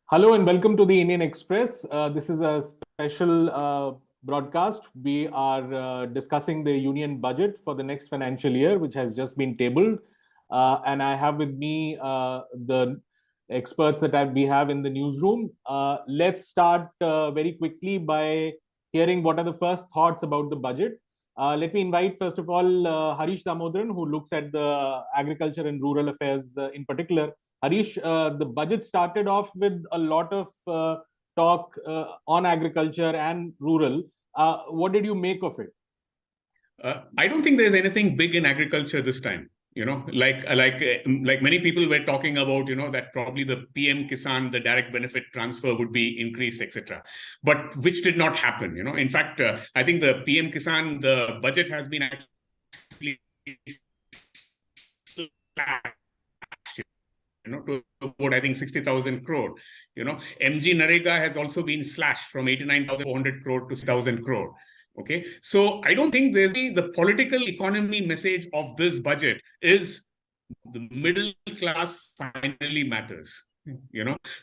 Hello and welcome to the Indian Express. This is a special broadcast. We are discussing the union budget for the next financial year, which has just been tabled. And I have with me the experts that we have in the newsroom. Let's start very quickly by hearing what are the first thoughts about the budget. Let me invite, first of all, Harish Damodaran, who looks at the agriculture and rural affairs in particular. Harish, the budget started off with a lot of talk on agriculture and rural. What did you make of it? I don't think there's anything big in agriculture this time. Like many people were talking about, that probably the PM Kisan, the direct benefit transfer would be increased, etc. But which did not happen. In fact, I think the PM Kisan, the budget has been actually to about, I think, 60,000 crore. MG Narega has also been slashed from 89,400 crore to 6,000 crore. Okay, so I don't think there's the political economy message of this budget is the middle class finally matters.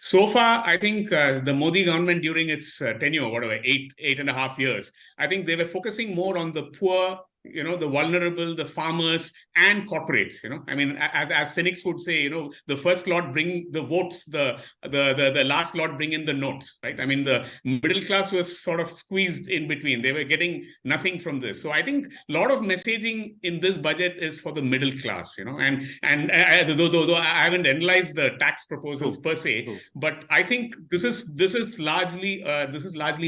So far, I think the Modi government during its tenure, whatever, 8.5 years, I think they were focusing more on the poor, the vulnerable, the farmers, and corporates. I mean, as cynics would say, the first lot bring the votes, the last lot bring in the notes, right? I mean, the middle class was sort of squeezed in between. They were getting nothing from this. So I think a lot of messaging in this budget is for the middle class, and though I haven't analyzed the tax proposals per se, but I think this is largely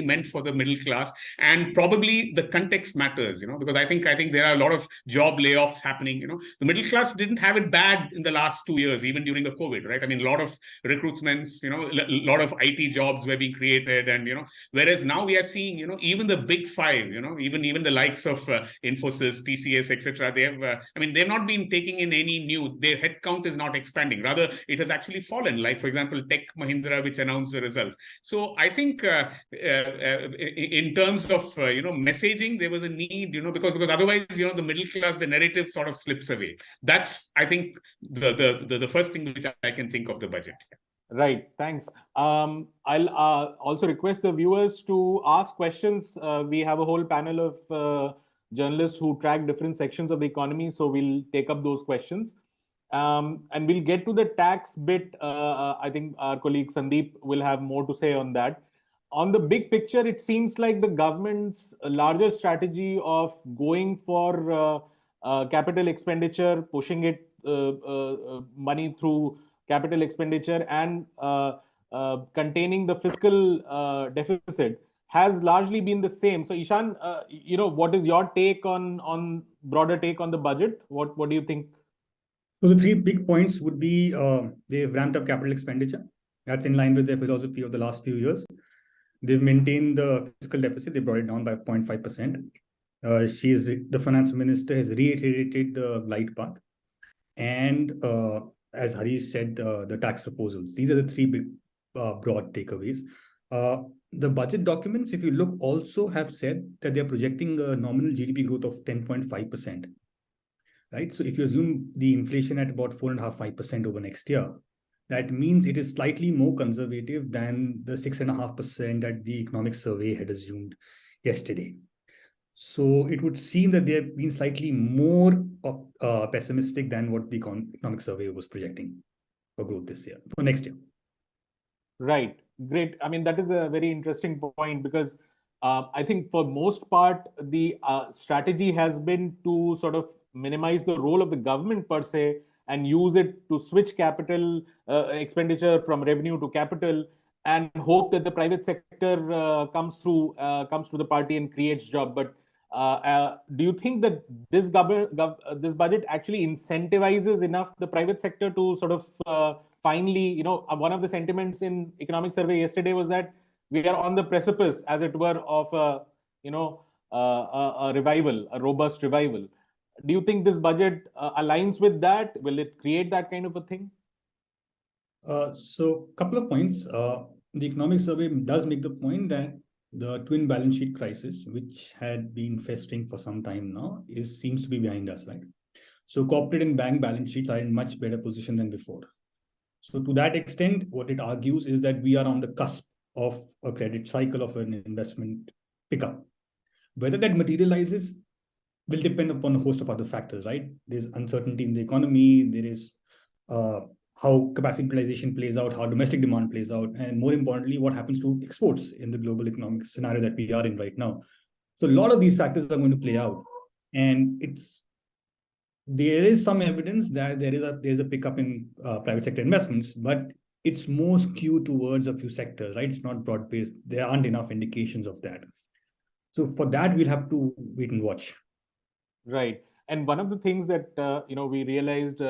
meant for the middle class, and probably the context matters, because I think there are a lot of job layoffs happening. The middle class didn't have it bad in the last 2 years, even during the COVID, right? I mean, a lot of recruitments, a lot of IT jobs were being created, and whereas now we are seeing, even the big five, even the likes of Infosys, TCS, etc. They have, they've not been taking in any new. Their headcount is not expanding. Rather, it has actually fallen. Like, for example, Tech Mahindra, which announced the results. So I think in terms of messaging, there was a need, because otherwise, the middle class, the narrative sort of slips away. That's, I think, the first thing which I can think of the budget. Right. Thanks. I'll also request the viewers to ask questions. We have a whole panel of journalists who track different sections of the economy, so we'll take up those questions. And we'll get to the tax bit. I think our colleague Sandeep will have more to say on that. On the big picture, it seems like the government's larger strategy of going for capital expenditure, pushing it money through capital expenditure, and containing the fiscal deficit has largely been the same. So, Ishan, what is your take on broader take on the budget? What do you think? So the three big points would be they've ramped up capital expenditure. That's in line with their philosophy of the last few years. They've maintained the fiscal deficit. They brought it down by 0.5%. The finance minister has reiterated the glide path. And as Harish said, the tax proposals. These are the three big broad takeaways. The budget documents, if you look, also have said that they're projecting a nominal GDP growth of 10.5%. Right? So if you assume the inflation at about 4.5% over next year, that means it is slightly more conservative than the 6.5% that the economic survey had assumed yesterday. So it would seem that they have been slightly more pessimistic than what the economic survey was projecting for growth this year, for next year. Right. Great. I mean, that is a very interesting point, because I think for most part, the strategy has been to sort of minimize the role of the government per se and use it to switch capital expenditure from revenue to capital, and hope that the private sector comes to the party and creates job. But do you think that this budget actually incentivizes enough the private sector to sort of finally, one of the sentiments in economic survey yesterday was that we are on the precipice, as it were, of a revival, a robust revival. Do you think this budget aligns with that? Will it create that kind of a thing? So, a couple of points. The economic survey does make the point that the twin balance sheet crisis, which had been festering for some time now, seems to be behind us, right? So corporate and bank balance sheets are in much better position than before. So to that extent, what it argues is that we are on the cusp of a credit cycle of an investment pickup. Whether that materializes will depend upon a host of other factors, right? There's uncertainty in the economy, there is how capacity utilization plays out, how domestic demand plays out, and more importantly, what happens to exports in the global economic scenario that we are in right now. So a lot of these factors are going to play out. And there is some evidence that there's a pickup in private sector investments, but it's more skewed towards a few sectors, right? It's not broad-based. There aren't enough indications of that. So for that, we'll have to wait and watch. Right. And one of the things that we realized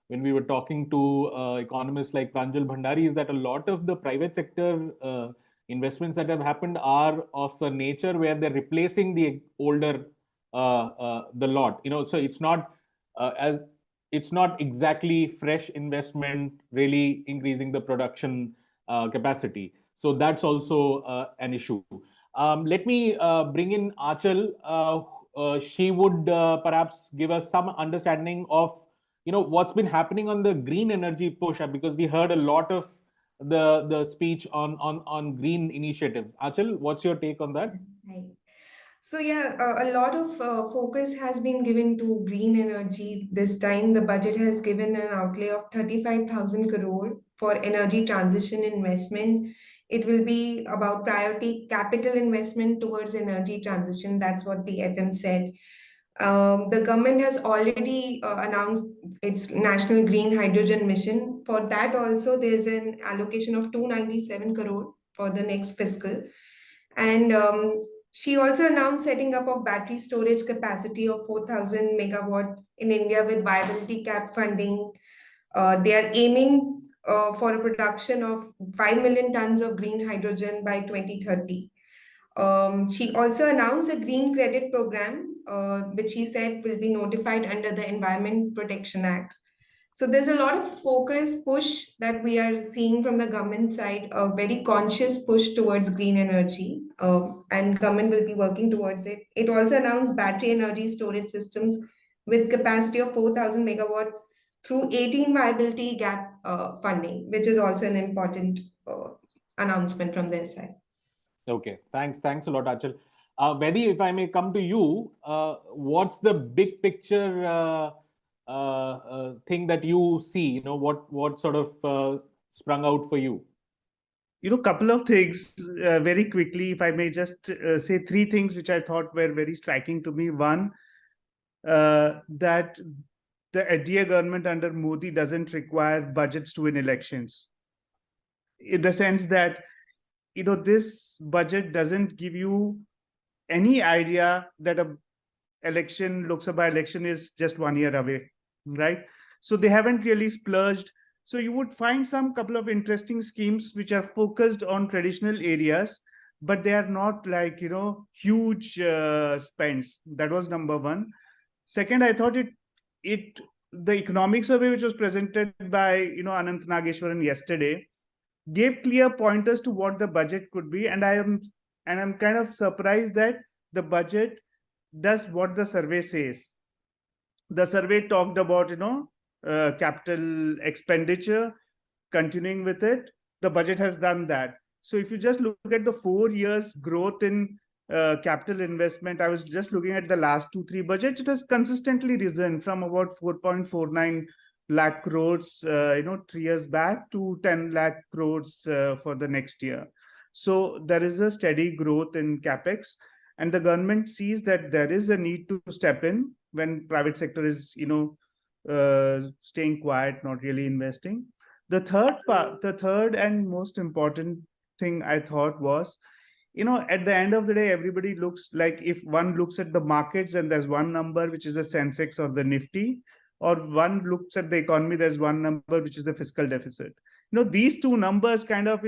when we were talking to economists like Pranjal Bhandari is that a lot of the private sector investments that have happened are of a nature where they're replacing the older the lot. So it's not exactly fresh investment really increasing the production capacity. So that's also an issue. Let me bring in Aanchal. She would perhaps give us some understanding of what's been happening on the green energy push, because we heard a lot of the speech on green initiatives. Aanchal, what's your take on that? Right. So yeah, a lot of focus has been given to green energy. This time, the budget has given an outlay of 35,000 crore for energy transition investment. It will be about priority capital investment towards energy transition. That's what the FM said. The government has already announced its national green hydrogen mission. For that also, there's an allocation of 297 crore for the next fiscal. And she also announced setting up of battery storage capacity of 4,000 megawatt in India with viability cap funding. They are aiming for a production of 5 million tons of green hydrogen by 2030. She also announced a green credit program, which she said will be notified under the Environment Protection Act. So there's a lot of focus push that we are seeing from the government side, a very conscious push towards green energy, and government will be working towards it. It also announced battery energy storage systems with capacity of 4,000 megawatt through 18 viability gap funding, which is also an important announcement from their side. Okay, thanks a lot, Achal. Vaidi, if I may come to you, what's the big picture thing that you see? What sort of sprung out for you? Couple of things very quickly, if I may just say three things which I thought were very striking to me. One, that the NDA government under Modi doesn't require budgets to win elections, in the sense that this budget doesn't give you any idea that a election, Lok Sabha election, is just 1 year away, right? So they haven't really splurged. So you would find some couple of interesting schemes which are focused on traditional areas, but they are not like huge spends. That was number one. Second, I thought the economic survey which was presented by Anant Nageshwaran yesterday gave clear pointers to what the budget could be, and I'm kind of surprised that the budget does what the survey says. The survey talked about capital expenditure, continuing with it. The budget has done that. So if you just look at the 4 years growth in capital investment, I was just looking at the last 2-3 budgets. It has consistently risen from about 4.49 lakh crores 3 years back to 10 lakh crores for the next year. So there is a steady growth in capex, and the government sees that there is a need to step in when private sector is staying quiet, not really investing. The third and most important thing I thought was, at the end of the day, everybody looks like, if one looks at the markets and there's one number which is the Sensex or the Nifty, or one looks at the economy, there's one number which is the fiscal deficit. These two numbers kind of,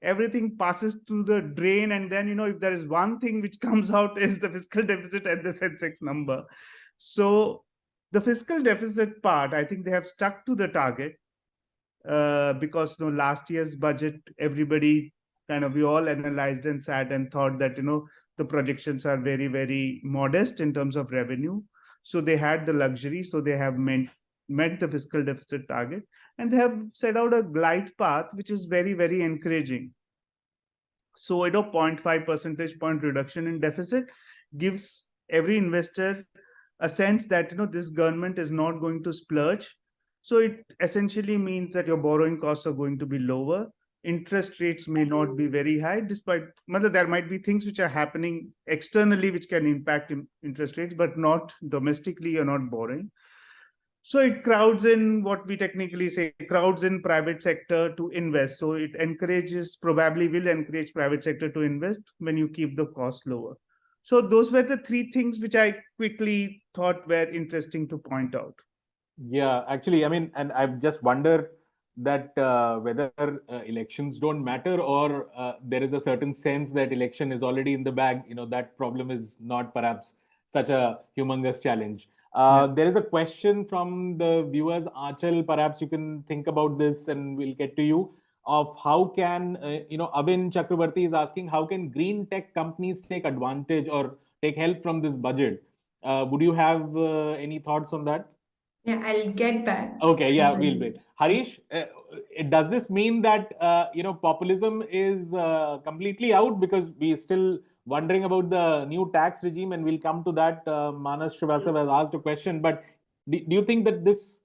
everything passes through the drain, and then if there is one thing which comes out is the fiscal deficit and the Sensex number. So the fiscal deficit part, I think they have stuck to the target because last year's budget, everybody we all analyzed and sat and thought that the projections are very, very modest in terms of revenue. So they had the luxury, so they have maintained met the fiscal deficit target, and they have set out a glide path, which is very, very encouraging. So, 0.5 percentage point reduction in deficit gives every investor a sense that, this government is not going to splurge. So it essentially means that your borrowing costs are going to be lower. Interest rates may not be very high, despite there might be things which are happening externally which can impact interest rates, but not domestically. You're not borrowing. So it crowds in, what we technically say, crowds in private sector to invest. So it probably will encourage private sector to invest when you keep the cost lower. So those were the three things which I quickly thought were interesting to point out. Yeah, actually, I mean, and I've just wondered that whether elections don't matter, or there is a certain sense that election is already in the bag. That problem is not perhaps such a humongous challenge. There is a question from the viewers. Aanchal, perhaps you can think about this and we'll get to you. Of how can, Abhin Chakrabarti is asking, how can green tech companies take advantage or take help from this budget? Would you have any thoughts on that? Yeah, I'll get back. Okay, yeah, we'll wait. Harish, does this mean that populism is completely out, because we're still wondering about the new tax regime, and we'll come to that. Manas Srivastava has asked a question, but do you think that this?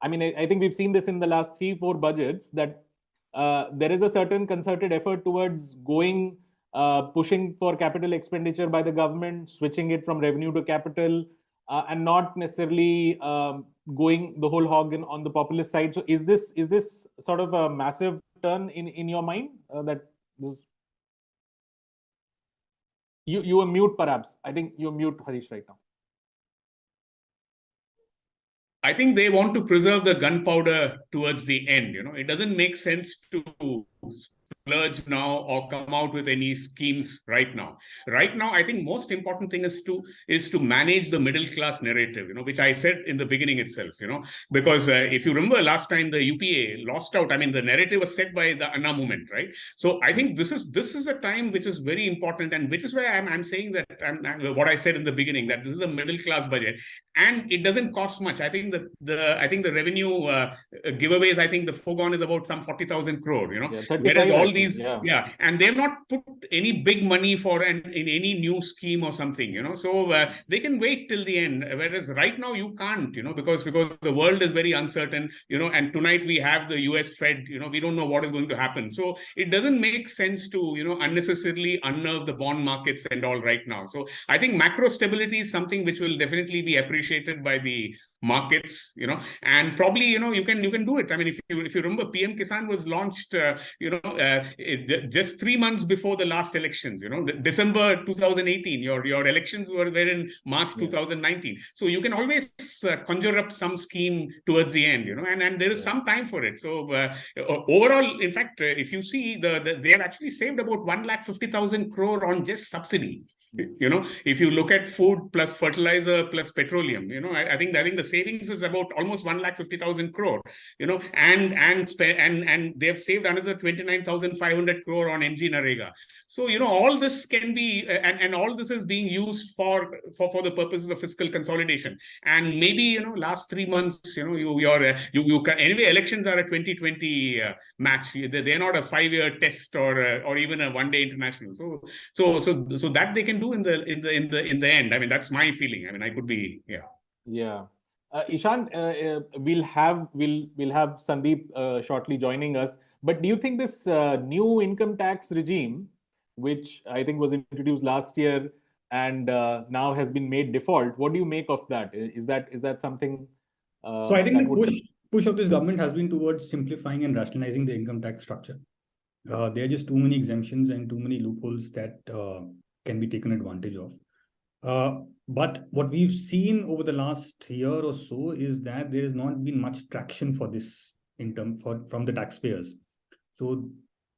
I mean, I think we've seen this in the last 3-4 budgets, that there is a certain concerted effort towards pushing for capital expenditure by the government, switching it from revenue to capital, and not necessarily going the whole hog on the populist side. So is this sort of a massive turn in your mind that this... You are mute, perhaps. I think you're mute, Harish, right now. I think they want to preserve the gunpowder towards the end. It doesn't make sense to splurge now or come out with any schemes right now. Right now, I think most important thing is to manage the middle class narrative, which I said in the beginning itself, because if you remember last time the UPA lost out, I mean, the narrative was set by the Anna movement, right? So I think this is a time which is very important, and which is why I'm saying that what I said in the beginning, that this is a middle class budget, and it doesn't cost much. I think the revenue giveaways, I think the foregone is about some 40,000 crore, whereas all these, and they've not put any big money in any new scheme or something, so they can wait till the end, whereas right now you can't, because the world is very uncertain, and tonight we have the US Fed, we don't know what is going to happen. So it doesn't make sense to, unnecessarily unnerve the bond markets and all right now. So I think macro stability is something which will definitely be appreciated by the markets, and probably, you can do it. I mean, if you remember, PM Kisan was launched, just 3 months before the last elections, December 2018. Your elections were there in March 2019. So you can always conjure up some scheme towards the end, and there is some time for it. So overall, in fact, if you see they have actually saved about 150,000 crore on just subsidy. If you look at food plus fertilizer plus petroleum, I think the savings is about almost 150,000 crore, and they have saved another 29,500 crore on MG Narega. So all this can be and all this is being used for the purposes of fiscal consolidation. And maybe last 3 months, you can, anyway, elections are a 2020 match. They're not a 5-year test or even a one-day international. So that they can do in the end. I mean, that's my feeling. I mean, I could be Ishan, we'll have Sandeep shortly joining us. But do you think this new income tax regime, which I think was introduced last year and now has been made default, what do you make of that? Is that something? So I think the push of this government has been towards simplifying and rationalizing the income tax structure. There are just too many exemptions and too many loopholes that can be taken advantage of. But what we've seen over the last year or so is that there has not been much traction for this from the taxpayers. So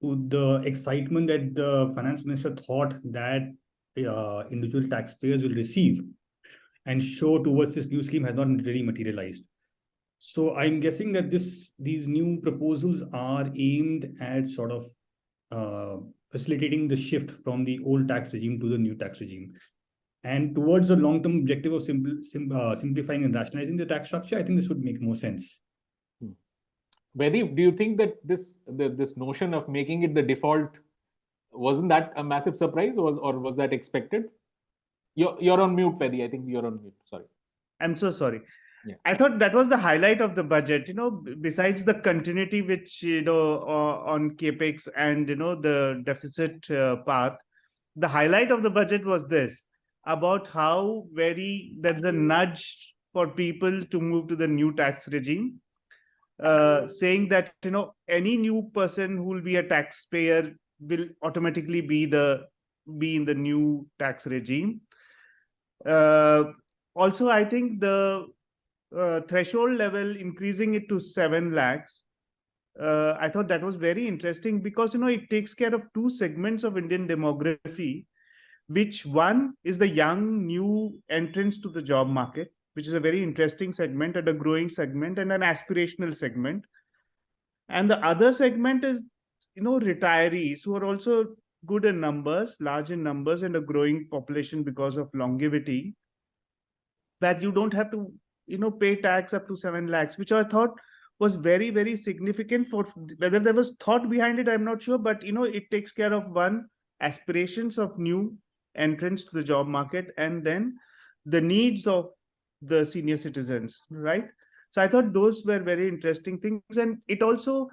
the excitement that the finance minister thought that individual taxpayers will receive and show towards this new scheme has not really materialized. So I'm guessing that these new proposals are aimed at sort of facilitating the shift from the old tax regime to the new tax regime. And towards the long-term objective of simplifying and rationalizing the tax structure, I think this would make more sense. Vaidi, do you think that this notion of making it the default, wasn't that a massive surprise, or was that expected? You're on mute, Vaidi. I think you're on mute. Sorry. I'm so sorry. Yeah. I thought that was the highlight of the budget, besides the continuity, which, on capex and, the deficit path. The highlight of the budget was this, about how there's a nudge for people to move to the new tax regime, saying that, any new person who will be a taxpayer will automatically be in the new tax regime. Also, I think the threshold level, increasing it to 7 lakhs, I thought that was very interesting because, it takes care of two segments of Indian demography, which one is the young new entrants to the job market, which is a very interesting segment and a growing segment and an aspirational segment. And the other segment is, retirees who are also good in numbers, large in numbers, and a growing population because of longevity, that you don't have to, pay tax up to 7 lakhs, which I thought was very, very significant. For whether there was thought behind it, I'm not sure, but, it takes care of one, aspirations of new entrants to the job market, and then the needs of the senior citizens, right? So I thought those were very interesting things. And it also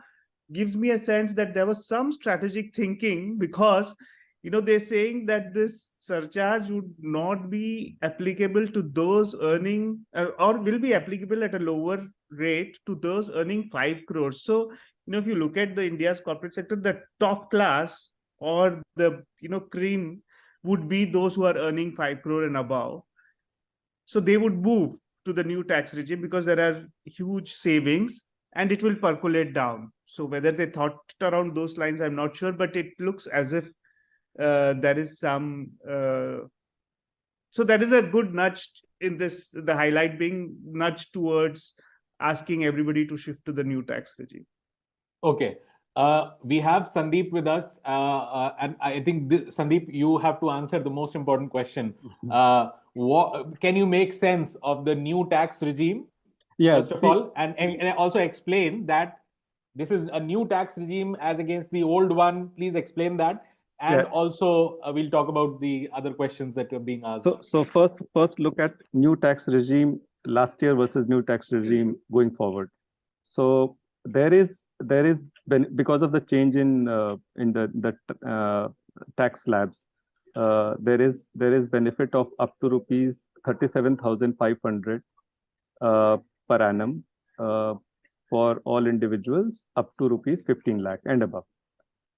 gives me a sense that there was some strategic thinking, because they're saying that this surcharge would not be applicable to those earning, or will be applicable at a lower rate to those earning 5 crores. So, if you look at the India's corporate sector, the top class, or the, cream, would be those who are earning 5 crore and above. So they would move to the new tax regime because there are huge savings and it will percolate down. So whether they thought around those lines, I'm not sure, but it looks as if there is some. So there is a good nudge in this, the highlight being nudged towards asking everybody to shift to the new tax regime. Okay. We have Sandeep with us, and I think Sandeep, you have to answer the most important question. Can you make sense of the new tax regime, first of all, and also explain that this is a new tax regime as against the old one? Please explain that, and also we'll talk about the other questions that are being asked. So first look at new tax regime last year versus new tax regime going forward. So there is because of the change in the tax slabs, there is benefit of up to rupees 37,500 per annum for all individuals up to rupees 15 lakh and above.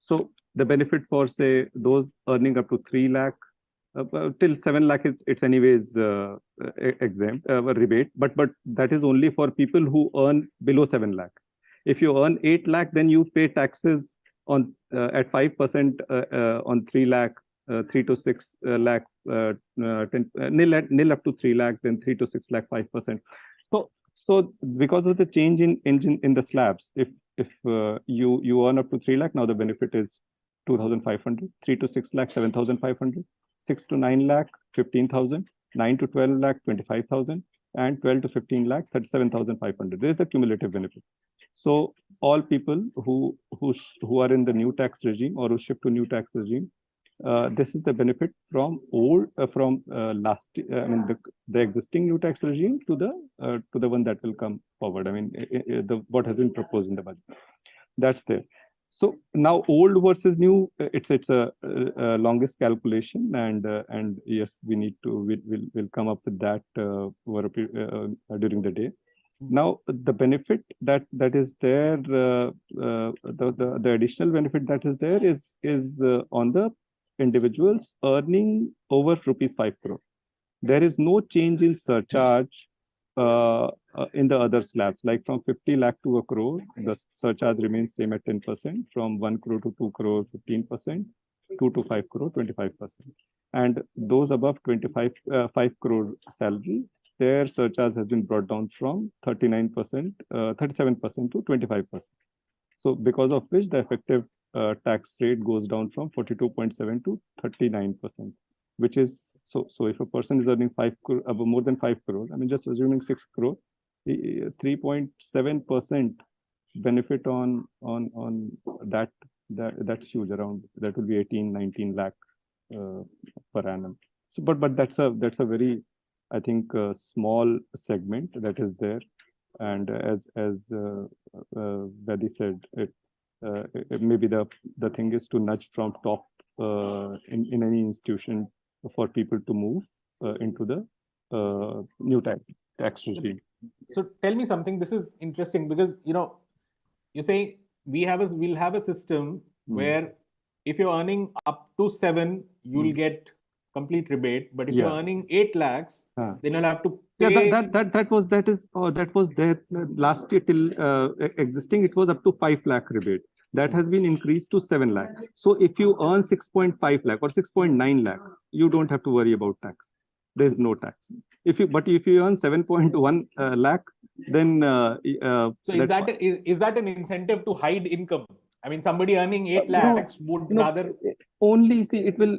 So the benefit for, say, those earning up to 3 lakh till 7 lakh, it's anyways exempt, rebate, but that is only for people who earn below 7 lakh. If you earn 8 lakh, then you pay taxes on at 5% on 3 lakh, 3 to 6 lakh, nil up to 3 lakh, then 3 to 6 lakh, 5%. So because of the change in the slabs, if you earn up to 3 lakh, now the benefit is 2,500, 3 to 6 lakh, 7,500, 6 to 9 lakh, 15,000, 9 to 12 lakh, 25,000, and 12 to 15 lakh, 37,500. This is the cumulative benefit. So all people who are in the new tax regime or who shift to new tax regime, this is the benefit from last. I mean the existing new tax regime to the one that will come forward. I mean what has been proposed in the budget. That's there. So now old versus new, it's a longest calculation, and yes, we'll come up with that during the day. Now the benefit that is there, the additional benefit that is there is on the individuals earning over rupees 5 crore. There is no change in surcharge in the other slabs, like from 50 lakh to a crore, the surcharge remains same at 10%, from 1 crore to 2 crore, 15%, 2 to 5 crore, 25%. And those above 5 crore salary, their surcharge has been brought down from 37% to 25%. So because of which the effective tax rate goes down from 42.7 to 39%, which is So if a person is earning 5 crore, more than 5 crore, I mean, just assuming 6 crore, 3.7% benefit on that's huge. Around that will be 18-19 lakh per annum. So, but that's a very, I think, small segment that is there. And as Vadi said, maybe the thing is to nudge from top in any institution for people to move into the new tax regime. So tell me something. This is interesting because you say we'll have a system where if you're earning up to 7, you'll get complete rebate. But if you're earning 8 lakhs, then you'll have to pay. That was there last year till existing. It was up to 5 lakh rebate. That has been increased to 7 lakh. So if you earn 6.5 lakh or 6.9 lakh, you don't have to worry about tax. There is no tax. If you earn 7.1 lakh, then so is that an incentive to hide income? I mean, somebody earning 8 lakhs would rather only see it will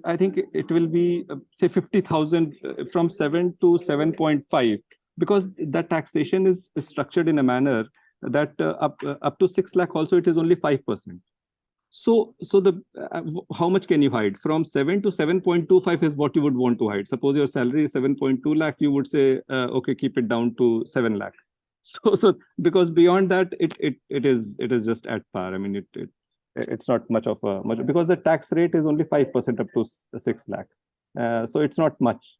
I think it will be say 50,000 from 7 to 7.5, because the taxation is structured in a manner that up to 6 lakh also it is only 5%. So the how much can you hide? From 7 to 7.25 is what you would want to hide. Suppose your salary is 7.2 lakh, you would say okay, keep it down to 7 lakh. So because beyond that it is just at par. I mean it's not much of a because the tax rate is only 5% up to 6 lakh. So it's not much.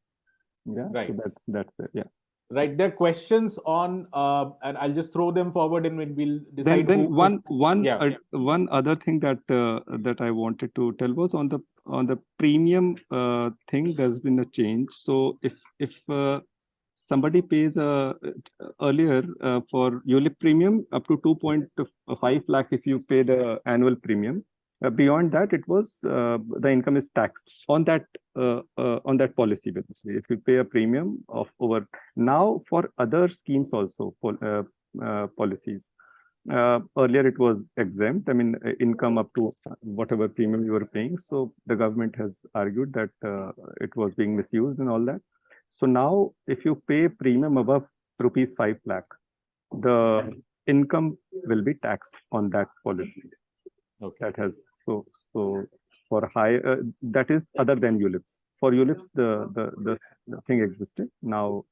Yeah. Right. So that's it. Yeah. Right. There are questions on, and I'll just throw them forward and we'll decide. Then one other thing that I wanted to tell was on the premium thing. There's been a change. So if somebody pays earlier for ULIP premium up to 2.5 lakh, if you pay the annual premium. Beyond that, it was the income is taxed on that policy. Basically, if you pay a premium of over now for other schemes also policies. Earlier it was exempt. I mean, income up to whatever premium you were paying. So the government has argued that it was being misused and all that. So now, if you pay premium above rupees 5 lakh, the income will be taxed on that policy. Okay. That has so for high that is other than ULIPs. For ULIPs, the thing existed. Now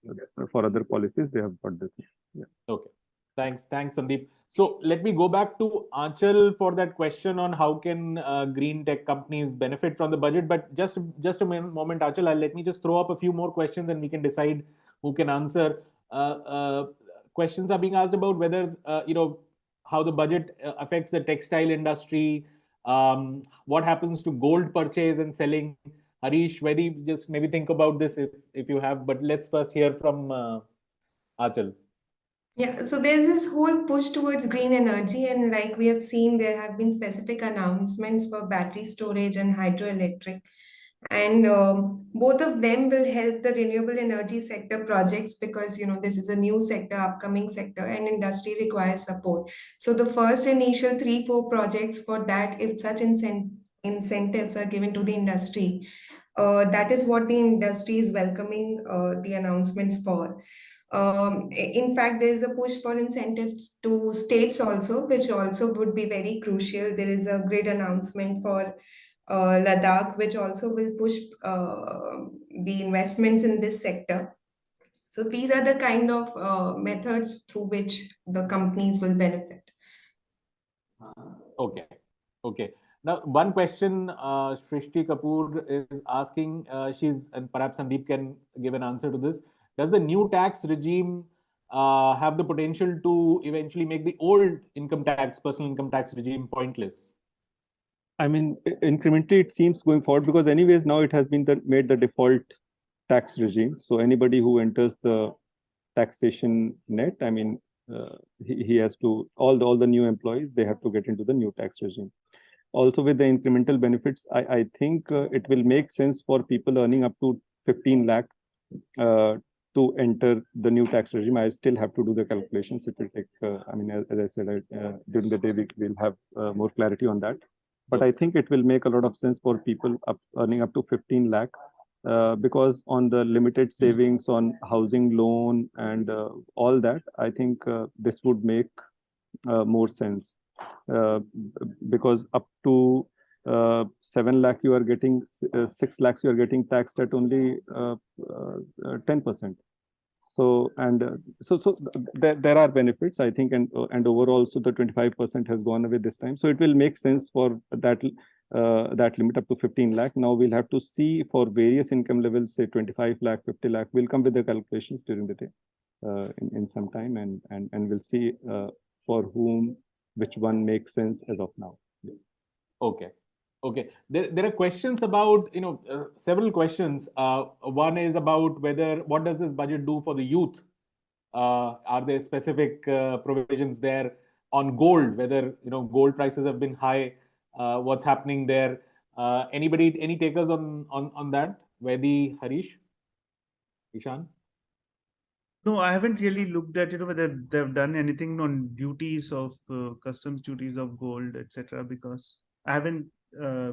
for other policies, they have got this. Yeah. Okay. Thanks, Sandeep. So let me go back to Aanchal for that question on how can green tech companies benefit from the budget. But just a moment, Aanchal, let me just throw up a few more questions and we can decide who can answer. Questions are being asked about whether how the budget affects the textile industry, what happens to gold purchase and selling. Harish, Vedi, just maybe think about this if you have, but let's first hear from Aanchal. Yeah, so there's this whole push towards green energy, and like we have seen, there have been specific announcements for battery storage and hydroelectric. And both of them will help the renewable energy sector projects because this is a new sector, upcoming sector, and industry requires support. So the first initial 3-4 projects for that, if such incentives are given to the industry, that is what the industry is welcoming the announcements for. In fact, there is a push for incentives to states also, which also would be very crucial. There is a great announcement for Ladakh, which also will push the investments in this sector. So these are the kind of methods through which the companies will benefit. Okay. Now, one question Shrishti Kapoor is asking, and perhaps Sandeep can give an answer to this. Does the new tax regime have the potential to eventually make the old personal income tax regime pointless? I mean, incrementally, it seems going forward because anyways, now it has been made the default tax regime. So anybody who enters the taxation net, I mean, he has to, all the new employees, they have to get into the new tax regime. Also with the incremental benefits, I think it will make sense for people earning up to 15 lakh to enter the new tax regime. I still have to do the calculations. It will take, I mean, as I said, during the day, we'll have more clarity on that. But I think it will make a lot of sense for people earning up to 15 lakh, because on the limited savings on housing loan and all that, I think this would make more sense, because up to 7 lakh you are getting 6 lakhs you are getting taxed at only 10%. So there are benefits, I think, and overall, so the 25% has gone away this time. So it will make sense for that limit up to 15 lakh. Now we'll have to see for various income levels, say 25 lakh, 50 lakh. We'll come with the calculations during the day in some time, and we'll see for whom which one makes sense as of now. Yeah. Okay. Okay. There are questions about, several questions. One is about what does this budget do for the youth? Are there specific provisions there on gold, whether, gold prices have been high, what's happening there? Any takers on that? Vaidi, Harish, Ishan? No, I haven't really looked at whether they've done anything on duties of customs duties of gold, etc. Because I haven't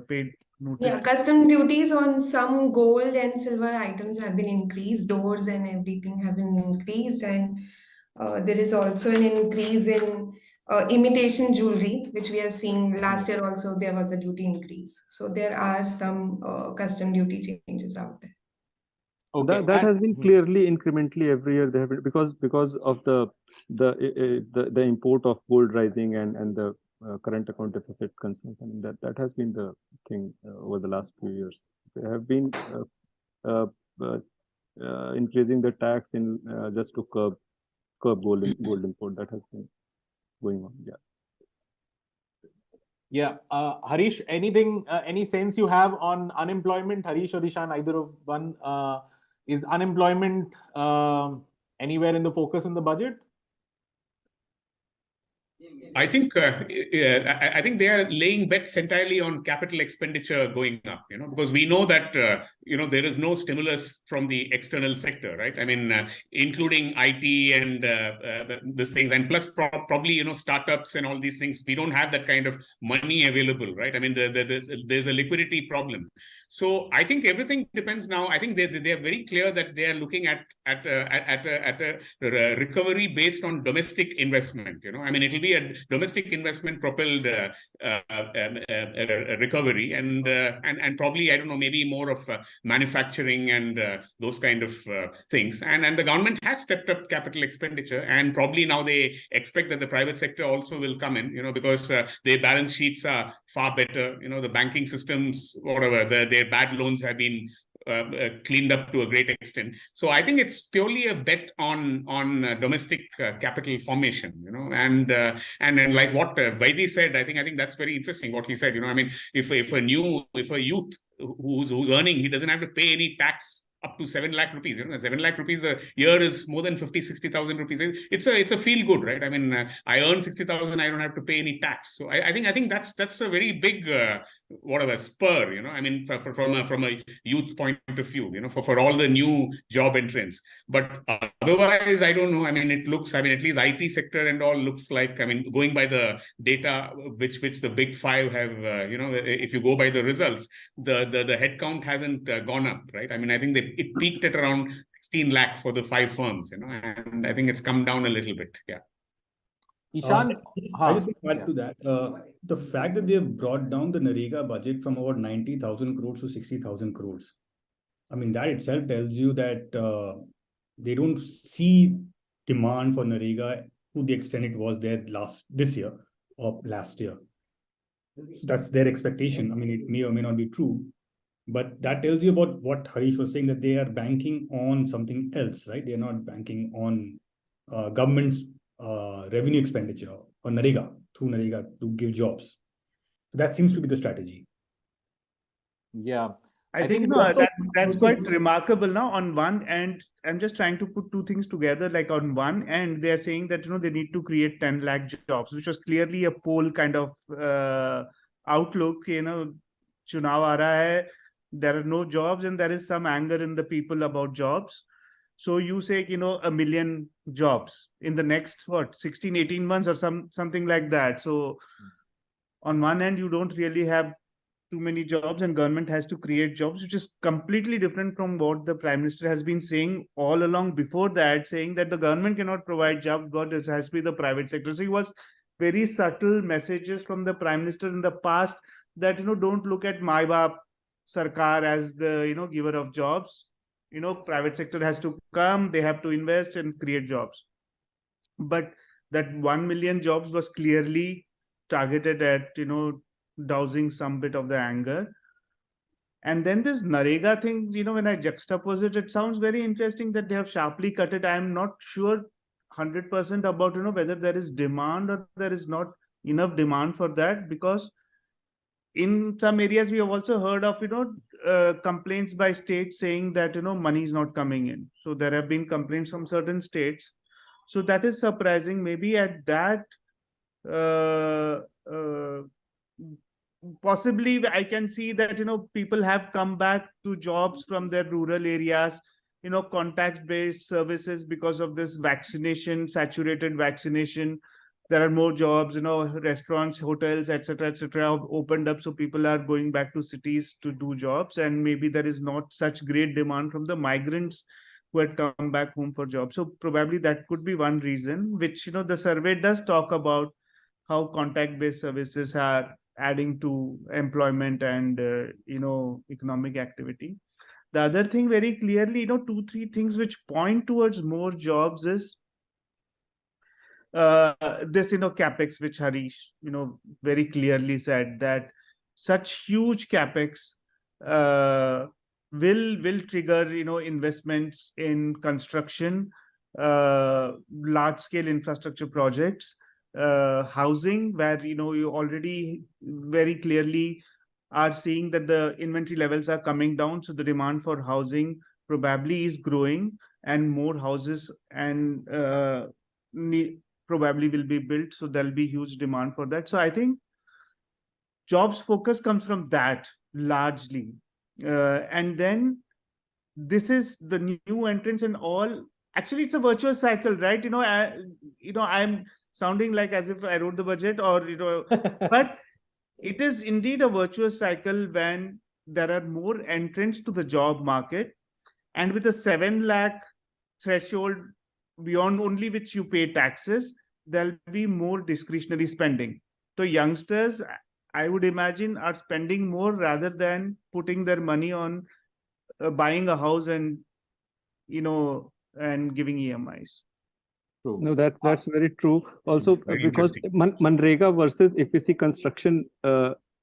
paid notice. Yeah, custom duties on some gold and silver items have been increased. Doors and everything have been increased, and there is also an increase in imitation jewelry, which we are seeing. Last year also there was a duty increase. So there are some custom duty changes out there. Okay. That has been clearly incrementally every year. They have been, because of the import of gold rising and the current account deficit concerns. I mean, that has been the thing over the last few years. They have been increasing the tax in just to curb gold import. That has been going on. Yeah. Yeah. Harish, any sense you have on unemployment? Harish or Ishan, either of one. Is unemployment anywhere in the focus in the budget? I think they are laying bets entirely on capital expenditure going up, because we know that there is no stimulus from the external sector, right? I mean, including IT and these things, and plus probably startups and all these things. We don't have that kind of money available, right? I mean, there's a liquidity problem. So I think everything depends now. I think they are very clear that they are looking at a recovery based on domestic investment. I mean, it'll be a domestic investment propelled recovery, and probably, I don't know, maybe more of manufacturing and those kind of things. And the government has stepped up capital expenditure, and probably now they expect that the private sector also will come in, because their balance sheets are far better. The banking systems, whatever, their bad loans have been cleaned up to a great extent. So I think it's purely a bet on domestic capital formation, and then like what Vaidi said, I think that's very interesting what he said. I mean, if a youth who's earning, he doesn't have to pay any tax up to 7 lakh rupees. 7 lakh rupees a year is more than 50,000-60,000 rupees. It's a feel good, right? I mean, I earn 60,000, I don't have to pay any tax. So I think that's a very big spur. I mean, from a youth point of view, for all the new job entrants. But otherwise, I don't know. I mean, at least IT sector and all looks like, I mean, going by the data which the big five have, if you go by the results, the headcount hasn't gone up, right? I mean, I think it peaked at around 16 lakh for the 5 firms, and I think it's come down a little bit. Yeah. Ishan, I just want to add to that. The fact that they have brought down the Narega budget from about 90,000 crores to 60,000 crores. I mean, that itself tells you that they don't see demand for Narega to the extent it was there this year or last year. So that's their expectation. I mean, it may or may not be true, but that tells you about what Harish was saying, that they are banking on something else, right? They are not banking on government's revenue expenditure or Narega, through Narega, to give jobs. So that seems to be the strategy. Yeah. I think that's quite remarkable. Now, on one end, I'm just trying to put two things together. Like on one end, they're saying that they need to create 10 lakh jobs, which was clearly a poll kind of outlook. Chunav aa raha hai, there are no jobs, and there is some anger in the people about jobs. So you say, 1 million jobs in the next 16, 18 months or something like that. So on one hand, you don't really have too many jobs and government has to create jobs, which is completely different from what the Prime Minister has been saying all along before that, saying that the government cannot provide jobs, but it has to be the private sector. So he was very subtle messages from the Prime Minister in the past that, don't look at Mai Baap Sarkar as the, giver of jobs. Private sector has to come, they have to invest and create jobs. But that 1 million jobs was clearly targeted at, dousing some bit of the anger. And then this Narega thing, when I juxtapose it, it sounds very interesting that they have sharply cut it. I'm not sure 100% about, whether there is demand or there is not enough demand for that, because in some areas we have also heard of, complaints by states saying that, money is not coming in. So there have been complaints from certain states. So that is surprising. Maybe at that, possibly I can see that, people have come back to jobs from their rural areas, contact-based services because of this vaccination, saturated vaccination. There are more jobs, restaurants, hotels, etc., have opened up. So people are going back to cities to do jobs. And maybe there is not such great demand from the migrants who had come back home for jobs. So probably that could be one reason, which, the survey does talk about how contact-based services are adding to employment and, economic activity. The other thing very clearly, 2-3 things which point towards more jobs is this, capex, which Harish, very clearly said that such huge capex will trigger, investments in construction, large scale infrastructure projects, housing, where, you already very clearly are seeing that the inventory levels are coming down. So the demand for housing probably is growing, and more houses and probably will be built. So there'll be huge demand for that. So I think jobs focus comes from that largely. And then this is the new entrance and all. Actually, it's a virtuous cycle, right? I'm sounding like as if I wrote the budget or, but it is indeed a virtuous cycle when there are more entrants to the job market. And with a 7 lakh threshold beyond only which you pay taxes, there'll be more discretionary spending. So youngsters, I would imagine, are spending more rather than putting their money on buying a house and, and giving EMIs. True. No, that's very true. Also, Very because interesting. Manrega versus if we see construction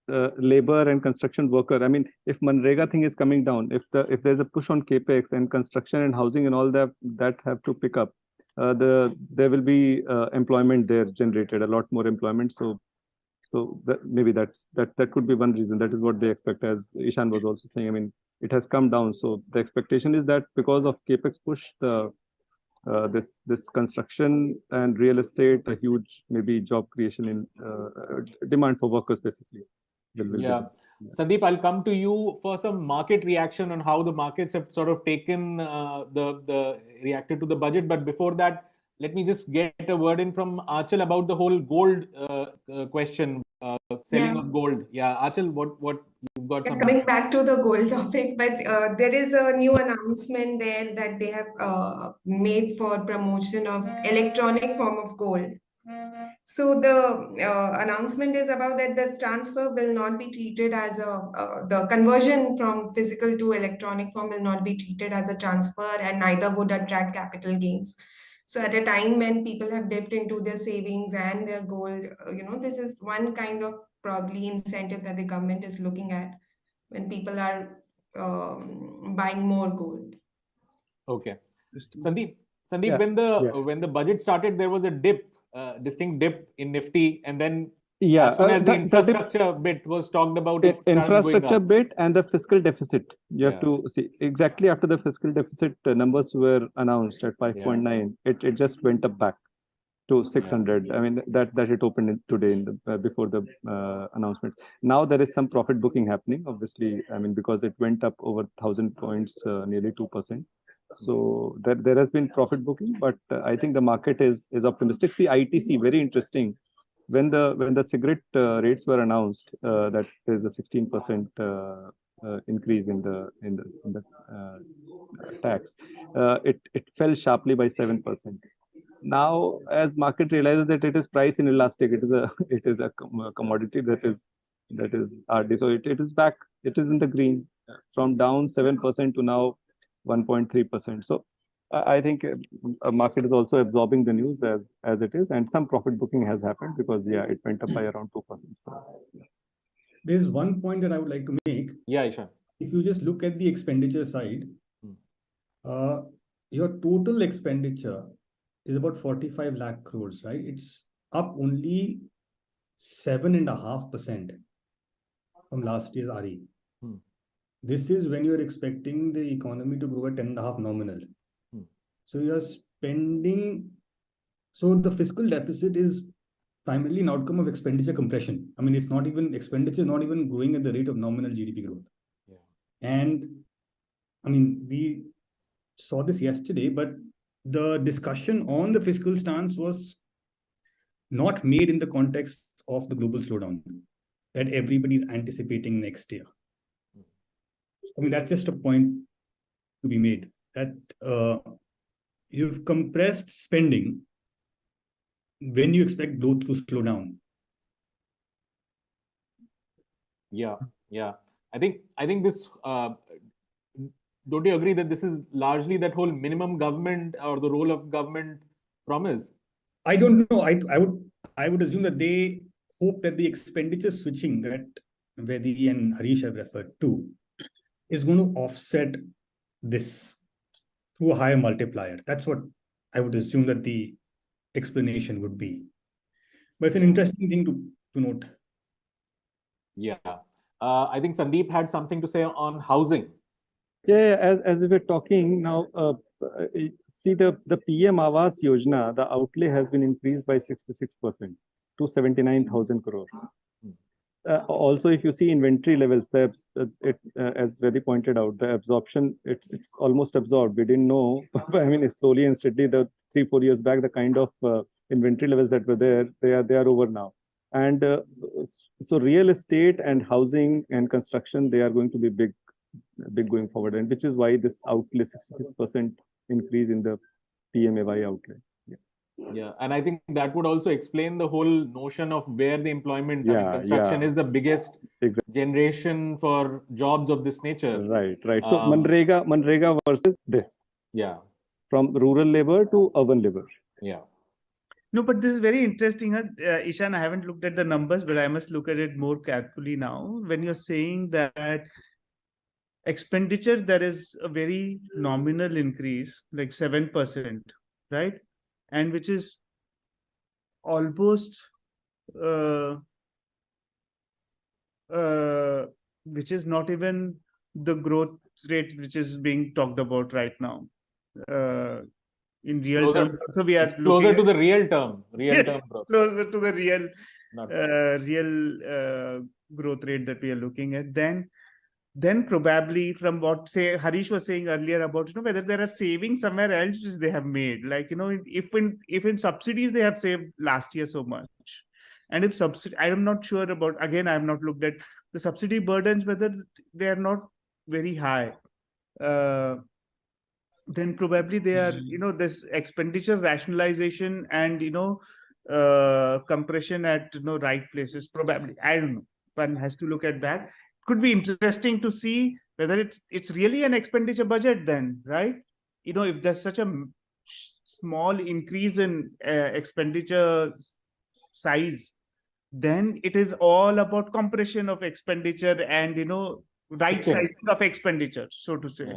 labor and construction worker. I mean, if Manrega thing is coming down, if there's a push on capex and construction and housing and all that have to pick up, there will be employment there generated, a lot more employment. So maybe that could be one reason. That is what they expect, as Ishan was also saying. I mean, it has come down. So the expectation is that because of capex push, this construction and real estate, a huge maybe job creation in demand for workers basically. Yeah. Sandeep, I'll come to you for some market reaction on how the markets have sort of taken the reacted to the budget. But before that, let me just get a word in from Aanchal about the whole gold question, selling of gold. Yeah, Aanchal, what you've got? Some coming back to the gold topic, but there is a new announcement there that they have made for promotion of electronic form of gold. So the announcement is about that the transfer will not be treated as the conversion from physical to electronic form will not be treated as a transfer, and neither would attract capital gains. So at a time when people have dipped into their savings and their gold, this is one kind of probably incentive that the government is looking at when people are buying more gold. Okay. Sandeep, Yeah. when the budget started, there was a distinct dip in Nifty, and then Yeah, as soon as the infrastructure bit was talked about, it infrastructure going bit and the fiscal deficit. You have Yeah. to see exactly after the fiscal deficit numbers were announced at 5.9. It just went up back to 600. I mean that it opened today in the before the announcement. Now there is some profit booking happening. Obviously, I mean because it went up over 1,000 points, nearly 2%. So there has been profit booking, but I think the market is optimistic. See, ITC, very interesting. when the cigarette rates were announced, that there's a 16% increase in the tax, it fell sharply by 7%. Now, as market realizes that it is price inelastic, it is a commodity that is RD. So it is back. It is in the green, from down 7% to now 1.3%. So I think a market is also absorbing the news as it is, and some profit booking has happened because it went up by around 2%. So, There's one point that I would like to make. Yeah, Ishan. If you just look at the expenditure side, your total expenditure is about 45 lakh crores, right? It's up only 7.5% from last year's RE. This is when you're expecting the economy to grow at 10.5 nominal. So you're spending. So the fiscal deficit is primarily an outcome of expenditure compression. I mean, it's not even expenditure, not even growing at the rate of nominal GDP growth. Yeah. And I mean, we saw this yesterday, but the discussion on the fiscal stance was not made in the context of the global slowdown that everybody's anticipating next year. I mean, that's just a point to be made, that you've compressed spending when you expect growth to slow down. Yeah. I think this. Don't you agree that this is largely that whole minimum government or the role of government promise? I don't know. I would assume that they hope that the expenditure switching that Vaidyanathan and Harish have referred to is going to offset this through a higher multiplier. That's what I would assume that the explanation would be. But it's an interesting thing to note. Yeah. I think Sandeep had something to say on housing. Yeah, as we were talking now, see the PM Awas Yojana, the outlay has been increased by 66% to 79,000 crore. Also, if you see inventory levels, as Vedi pointed out, the absorption, it's almost absorbed. We didn't know. I mean, slowly and steadily, the 3-4 years back, the kind of inventory levels that were there, they are over now. And so real estate and housing and construction, they are going to be big going forward, and which is why this outlay 66% increase in the PMAY outlay. Yeah, and I think that would also explain the whole notion of where the employment, construction is the biggest generation for jobs of this nature. Right. So Manrega versus this. Yeah. From rural labor to urban labor. Yeah. No, but this is very interesting. Ishan, I haven't looked at the numbers, but I must look at it more carefully now. When you're saying that expenditure, there is a very nominal increase, like 7%, right? And which is almost, which is not even the growth rate which is being talked about right now. In real terms, so we are closer to the real term growth. Closer to the real growth rate that we are looking at. Then probably from what say Harish was saying earlier about whether there are savings somewhere else which they have made, like if in subsidies they have saved last year so much, and if subsidy, I am not sure about, again I have not looked at the subsidy burdens, whether they are not very high, then probably they are this expenditure rationalization and compression at right places, probably. I don't know, one has to look at that. Could be interesting to see whether it's really an expenditure budget then, right? If there's such a small increase in expenditure size, then it is all about compression of expenditure and right sizing of expenditure, so to say.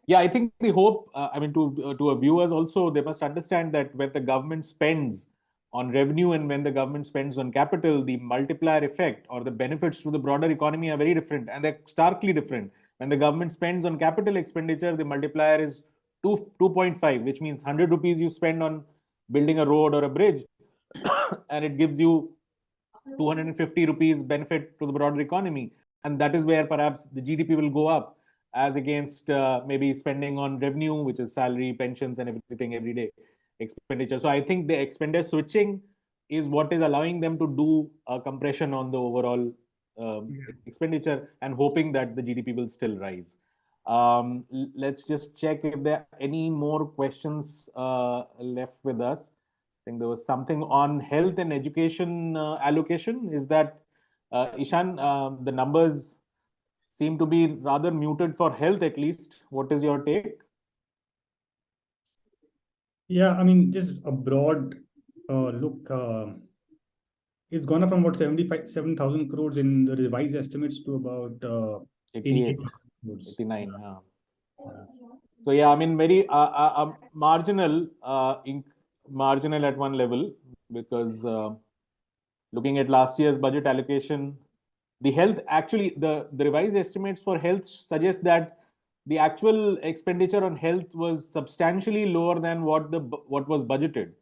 Yeah, I think the hope, to our viewers also, they must understand that when the government spends on revenue and when the government spends on capital, the multiplier effect or the benefits to the broader economy are very different, and they're starkly different. When the government spends on capital expenditure, the multiplier is 2.5, which means 100 rupees you spend on building a road or a bridge, and it gives you 250 rupees benefit to the broader economy. And that is where perhaps the GDP will go up, as against maybe spending on revenue, which is salary, pensions, and everything everyday expenditure. So I think the expenditure switching is what is allowing them to do a compression on the overall expenditure and hoping that the GDP will still rise. Let's just check if there are any more questions left with us. I think there was something on health and education allocation. Is that, Ishan, the numbers seem to be rather muted for health at least. What is your take? Yeah, I mean, just a broad look. It's gone up from about 7,000 crores in the revised estimates to about 88,000 crores. 89. So yeah, I mean, very marginal, marginal at one level, because looking at last year's budget allocation, the health actually, the revised estimates for health suggest that the actual expenditure on health was substantially lower than what was budgeted.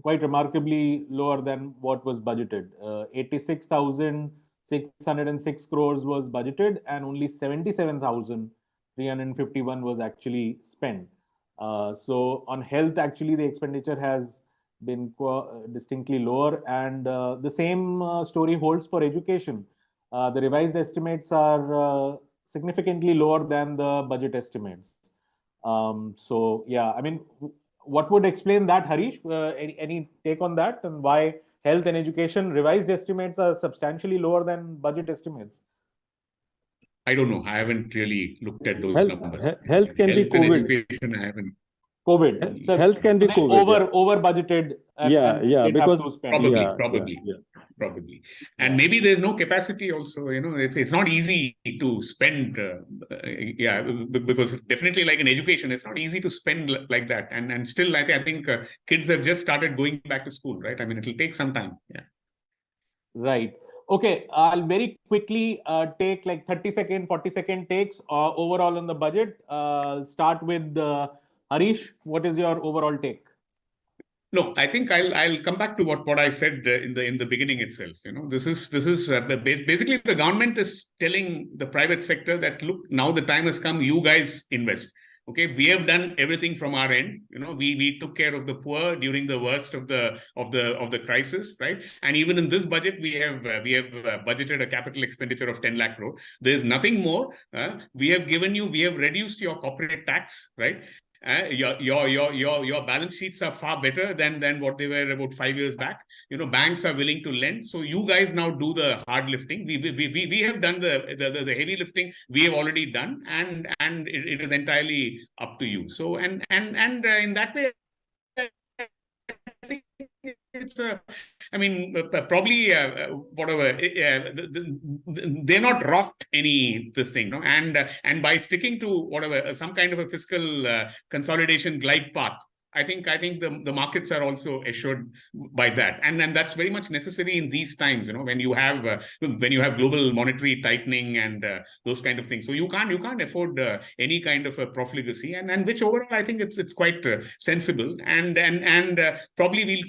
Quite remarkably lower than what was budgeted. 86,606 crores was budgeted, and only 77,351 was actually spent. So on health, actually, the expenditure has been distinctly lower, and the same story holds for education. The revised estimates are significantly lower than the budget estimates. So yeah, I mean, what would explain that, Harish? Any take on that, and why health and education revised estimates are substantially lower than budget estimates? I don't know. I haven't really looked at those numbers. Health can be COVID. Education, I haven't. COVID. So health can be COVID. Over budgeted. Because Probably. And maybe there's no capacity also, it's not easy to spend, because definitely like in education, it's not easy to spend like that. And still, I think kids have just started going back to school, right? I mean, it'll take some time. Yeah. Right. Okay. I'll very quickly take like 30-second, 40-second takes overall on the budget. Start with Harish. What is your overall take? No, I think I'll come back to what I said in the beginning itself. This is basically the government is telling the private sector that, look, now the time has come. You guys invest. Okay, we have done everything from our end. We took care of the poor during the worst of the crisis, right? And even in this budget, we have budgeted a capital expenditure of 10 lakh crore. There's nothing more. We have reduced your corporate tax, right? Your balance sheets are far better than what they were about 5 years back. Banks are willing to lend. So you guys now do the hard lifting. We have done the heavy lifting. We have already done, and it is entirely up to you. So and in that way, I think it's probably whatever. They're not rocked this thing, no? And by sticking to whatever some kind of a fiscal consolidation glide path, I think the markets are also assured by that, and that's very much necessary in these times. When you have global monetary tightening and those kind of things. So you can't afford any kind of a profligacy, and which overall I think it's quite sensible, and probably we'll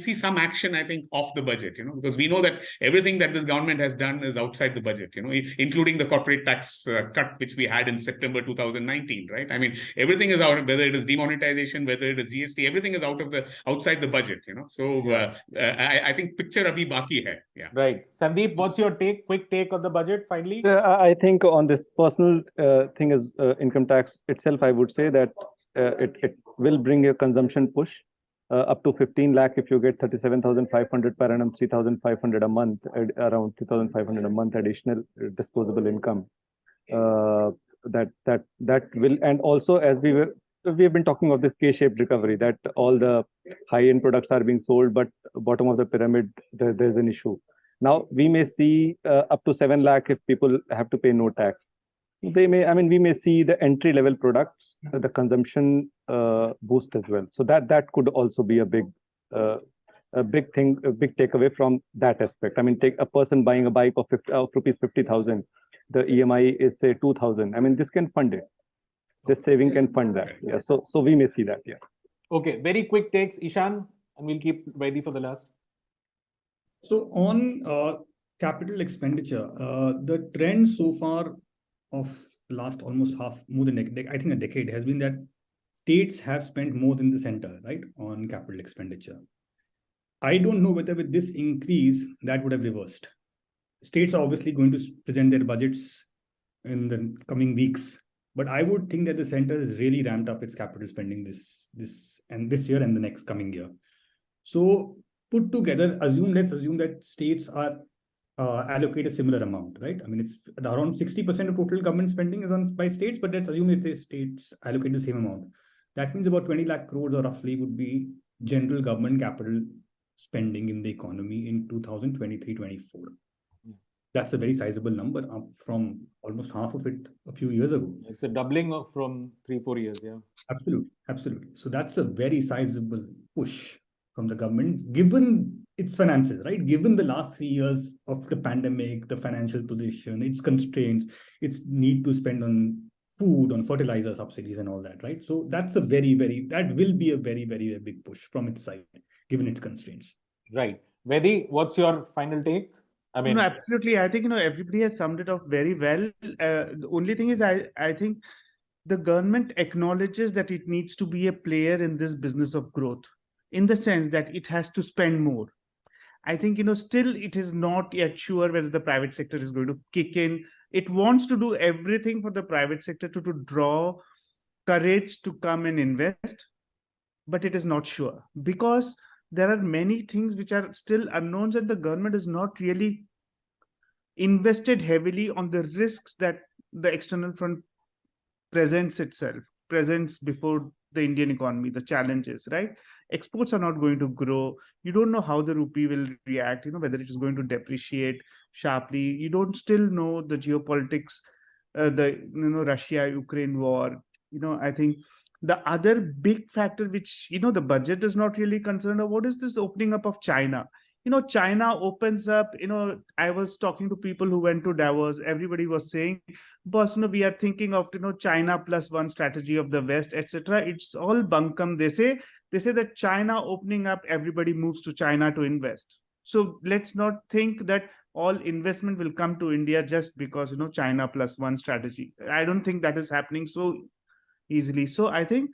see some action, I think, off the budget. Because we know that everything that this government has done is outside the budget. Including the corporate tax cut which we had in September 2019. Right? I mean, everything is out. Whether it is demonetization, whether the GST, everything is outside the budget, So I think picture abhi baki hai. Yeah. Right. Sandeep, what's your quick take on the budget finally? I think on this personal thing is income tax itself, I would say that it will bring a consumption push up to 15 lakh if you get 37,500 per annum, 3,500 a month, around 3,500 a month additional disposable income. That will, and also as we have been talking of this K-shaped recovery, that all the high-end products are being sold, but bottom of the pyramid, there's an issue. Now, we may see up to 7 lakh if people have to pay no tax. We may see the entry-level products, the consumption boost as well. So that could also be a big takeaway from that aspect. I mean, take a person buying a bike of rupees 50,000, the EMI is say 2,000. I mean, this can fund it. This saving can fund that. Yeah. So we may see that. Yeah. Okay. Very quick takes, Ishan, and we'll keep ready for the last. So on capital expenditure, the trend so far of last almost more than a decade has been that states have spent more than the center, right, on capital expenditure. I don't know whether with this increase that would have reversed. States are obviously going to present their budgets in the coming weeks, but I would think that the center has really ramped up its capital spending this year and the next coming year. So put together, let's assume that states are allocate a similar amount, right? I mean, it's around 60% of total government spending is on by states, but let's assume if the states allocate the same amount. That means about 20 lakh crores or roughly would be general government capital spending in the economy in 2023-24. That's a very sizable number, up from almost half of it a few years ago. It's a doubling from 3-4 years, yeah. Absolutely. So that's a very sizable push from the government, given its finances, right? Given the last 3 years of the pandemic, the financial position, its constraints, its need to spend on food, on fertilizer subsidies and all that, right? So that will be a very, very big push from its side, given its constraints. Right. Vaidi, what's your final take? I mean, no, absolutely. I think, everybody has summed it up very well. The only thing is, I think the government acknowledges that it needs to be a player in this business of growth, in the sense that it has to spend more. I think, still it is not yet sure whether the private sector is going to kick in. It wants to do everything for the private sector to draw courage to come and invest, but it is not sure, because there are many things which are still unknowns, and the government is not really invested heavily on the risks that the external front presents before the Indian economy, the challenges, right? Exports are not going to grow. You don't know how the rupee will react, whether it is going to depreciate sharply. You don't still know the geopolitics, the Russia-Ukraine war. I think the other big factor which, the budget is not really concerned about is this opening up of China. China opens up, I was talking to people who went to Davos. Everybody was saying, boss, we are thinking of, China plus one strategy of the West, etc. It's all bunkum. They say that China opening up, everybody moves to China to invest. So let's not think that all investment will come to India just because, China plus one strategy. I don't think that is happening so easily. So I think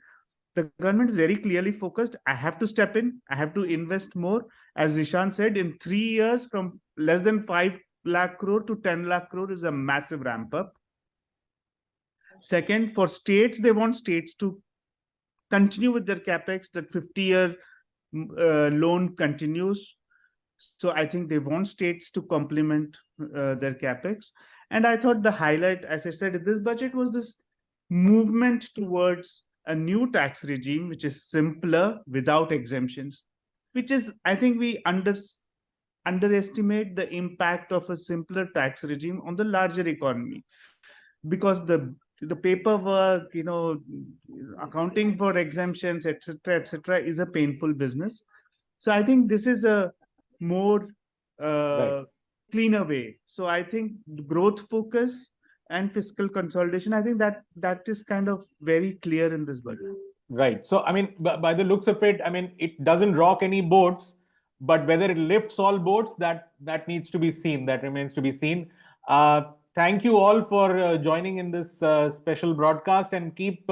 the government is very clearly focused. I have to step in. I have to invest more. As Ishan said, in 3 years, from less than 5 lakh crore to 10 lakh crore is a massive ramp up. Second, for states, they want states to continue with their capex. That 50-year loan continues. So I think they want states to complement their capex. And I thought the highlight, as I said, in this budget was this movement towards a new tax regime, which is simpler, without exemptions, which is, I think we underestimate the impact of a simpler tax regime on the larger economy, because the paperwork, accounting for exemptions, etc., is a painful business. So I think this is a more cleaner way. So I think growth focus and fiscal consolidation, I think that is kind of very clear in this budget. Right. So, I mean, by the looks of it, I mean, it doesn't rock any boats, but whether it lifts all boats, that needs to be seen. That remains to be seen. Thank you all for joining in this special broadcast, and keep